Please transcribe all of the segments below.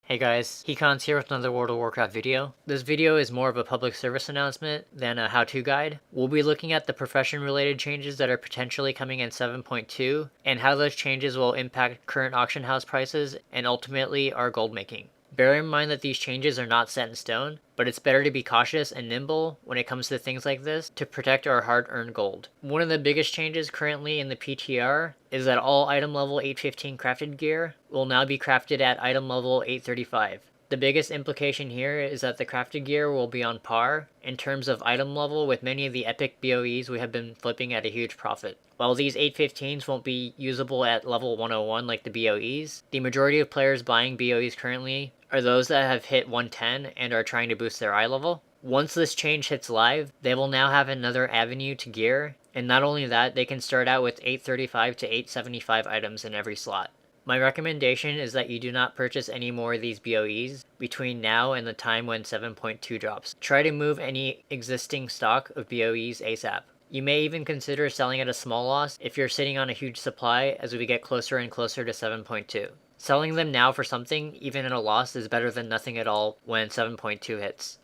Hey guys, Hecon's here with another World of Warcraft video. This video is more of a public service announcement than a how-to guide. We'll be looking at the profession-related changes that are potentially coming in 7.2 and how those changes will impact current auction house prices and ultimately our gold making. Bear in mind that these changes are not set in stone, but it's better to be cautious and nimble when it comes to things like this to protect our hard-earned gold. One of the biggest changes currently in the PTR is that all item level 815 crafted gear will now be crafted at item level 835. The biggest implication here is that the crafted gear will be on par in terms of item level with many of the epic BOEs we have been flipping at a huge profit. While these 815s won't be usable at level 101 like the BOEs, the majority of players buying BOEs currently are those that have hit 110 and are trying to boost their eye level. Once this change hits live, they will now have another avenue to gear, and not only that, they can start out with 835 to 875 items in every slot. My recommendation is that you do not purchase any more of these BOEs between now and the time when 7.2 drops. Try to move any existing stock of BOEs ASAP. You may even consider selling at a small loss if you're sitting on a huge supply as we get closer and closer to 7.2. Selling them now for something, even at a loss, is better than nothing at all when 7.2 hits.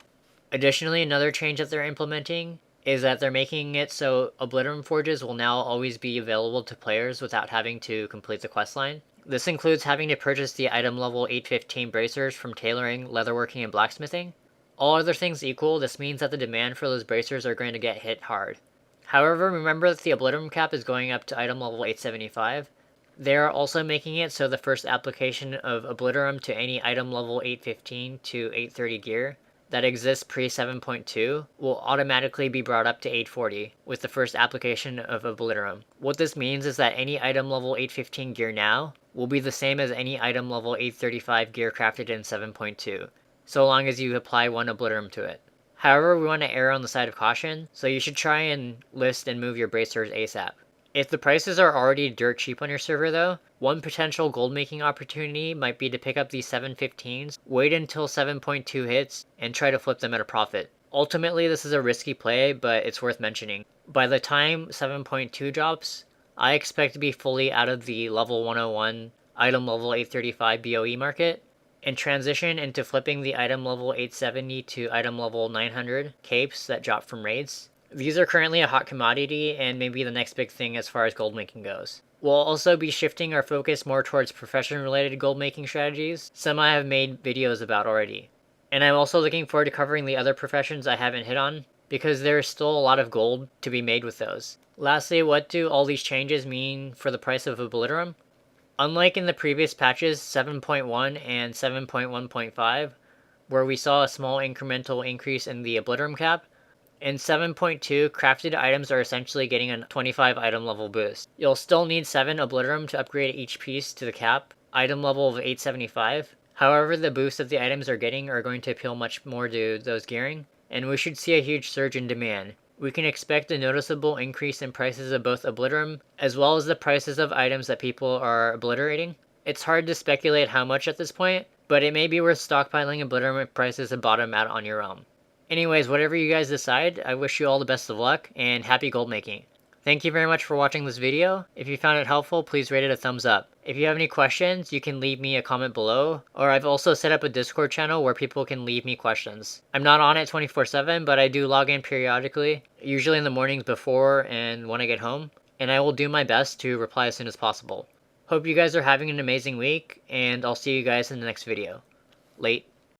Additionally, another change that they're implementing is that they're making it so Obliterum Forges will now always be available to players without having to complete the questline. This includes having to purchase the item level 815 bracers from tailoring, leatherworking, and blacksmithing. All other things equal, this means that the demand for those bracers are going to get hit hard. However, remember that the Obliterum cap is going up to item level 875. They are also making it so the first application of Obliterum to any item level 815 to 830 gear that exists pre 7.2 will automatically be brought up to 840 with the first application of Obliterum. What this means is that any item level 815 gear now will be the same as any item level 835 gear crafted in 7.2, so long as you apply one Obliterum to it. However, we want to err on the side of caution, so you should try and list and move your bracers ASAP. If the prices are already dirt cheap on your server though, one potential gold making opportunity might be to pick up these 715s, wait until 7.2 hits, and try to flip them at a profit. Ultimately, this is a risky play, but it's worth mentioning. By the time 7.2 drops, I expect to be fully out of the level 101 item level 835 BOE market, and transition into flipping the item level 870 to item level 900 capes that drop from raids. These are currently a hot commodity and maybe the next big thing as far as gold making goes. We'll also be shifting our focus more towards profession-related gold making strategies, some I have made videos about already. And I'm also looking forward to covering the other professions I haven't hit on, because there is still a lot of gold to be made with those. Lastly, what do all these changes mean for the price of Obliterum? Unlike in the previous patches 7.1 and 7.1.5, where we saw a small incremental increase in the Obliterum cap, in 7.2, crafted items are essentially getting a 25 item level boost. You'll still need 7 Obliterum to upgrade each piece to the cap, item level of 875. However, the boosts that the items are getting are going to appeal much more to those gearing, and we should see a huge surge in demand. We can expect a noticeable increase in prices of both Obliterum, as well as the prices of items that people are obliterating. It's hard to speculate how much at this point, but it may be worth stockpiling Obliterum if prices have bottomed out on your realm. Anyways, whatever you guys decide, I wish you all the best of luck, and happy gold making. Thank you very much for watching this video. If you found it helpful, please rate it a thumbs up. If you have any questions, you can leave me a comment below, or I've also set up a Discord channel where people can leave me questions. I'm not on it 24/7, but I do log in periodically, usually in the mornings before and when I get home, and I will do my best to reply as soon as possible. Hope you guys are having an amazing week, and I'll see you guys in the next video. Late.